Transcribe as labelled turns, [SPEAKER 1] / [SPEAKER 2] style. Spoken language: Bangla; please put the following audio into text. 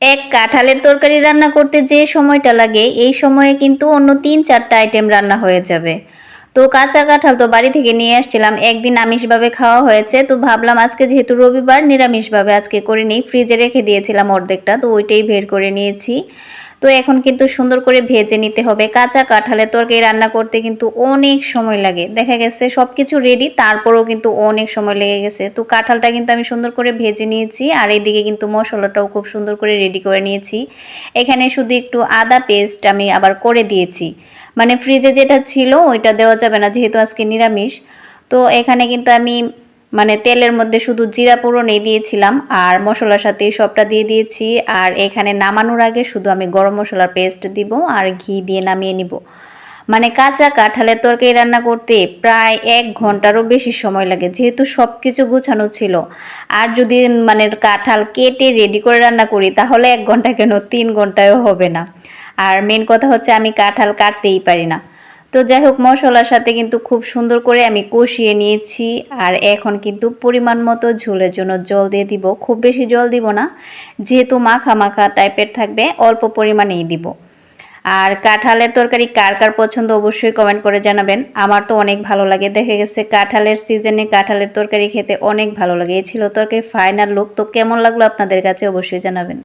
[SPEAKER 1] এক কাঁঠালের তরকারি রান্না করতে যে সময়টা লাগে, এই সময়ে কিন্তু অন্য ৩-৪ টা আইটেম রান্না হয়ে যাবে। তো কাঁচা কাঁঠাল তো বাড়ি থেকে নিয়ে আসছিলাম। একদিন আমিষভাবে খাওয়া হয়েছে। তো ভাবলাম আজকে যেহেতু রবিবার নিরামিষভাবে আজকে করে নিই। ফ্রিজে রেখে দিয়েছিলাম অর্ধেকটা। তো ওইটাই বের করে নিয়েছি। তো এখন কিন্তু সুন্দর করে ভেজে নিতে হবে। কাঁচা কাঁঠালের তরকারি রান্না করতে কিন্তু অনেক সময় লাগে। দেখা গেছে সবকিছু রেডি তারপরেও কিন্তু অনেক সময় লেগে গেছে। তো কাঁঠালটা কিন্তু আমি সুন্দর করে ভেজে নিয়েছি। আর এদিকে কিন্তু মসলাটাও খুব সুন্দর করে রেডি করে নিয়েছি। এখানে শুধু একটু আদা পেস্ট আমি আবার করে দিয়েছি। মানে ফ্রিজে যেটা ছিল ওইটা দেওয়া যাবে না যেহেতু আজকে নিরামিষ। তো এখানে কিন্তু আমি মানে তেলের মধ্যে শুধু জিরা ফোড়নই দিয়েছিলাম আর মসলার সাথে সবটা দিয়ে দিয়েছি। আর এখানে নামানোর আগে শুধু আমি গরম মসলার পেস্ট দিব আর ঘি দিয়ে নামিয়ে নিব। মানে কাঁচা কাঁঠালের তরকারি রান্না করতে প্রায় ১ ঘন্টারও বেশি সময় লাগে যেহেতু সব কিছু গুছানো ছিল। আর যদি মানে কাঁঠাল কেটে রেডি করে রান্না করি তাহলে ১ ঘন্টা কেন ৩ ঘন্টায়ও হবে না। আর মেন কথা হচ্ছে আমি কাঁঠাল কাটতেই পারি না। তো যাই হোক মসলার সাথে কিন্তু খুব সুন্দর করে আমি কষিয়ে নিয়েছি। আর এখন কিন্তু পরিমাণ মতো ঝোলের জন্য জল দিয়ে দিব। খুব বেশি জল দিব না। যেহেতু মাখা, মাখা টাইপের থাকবে অল্প পরিমাণেই দিব। আর কাঁঠালের তরকারি কার, কার পছন্দ অবশ্যই কমেন্ট করে জানাবেন। আমার তো অনেক ভালো লাগে। দেখা গেছে কাঁঠালের সিজনে কাঁঠালের তরকারি খেতে অনেক ভালো লাগে। এই ছিল তরকারির ফাইনাল লুক। তো কেমন লাগলো আপনাদের কাছে অবশ্যই জানাবেন।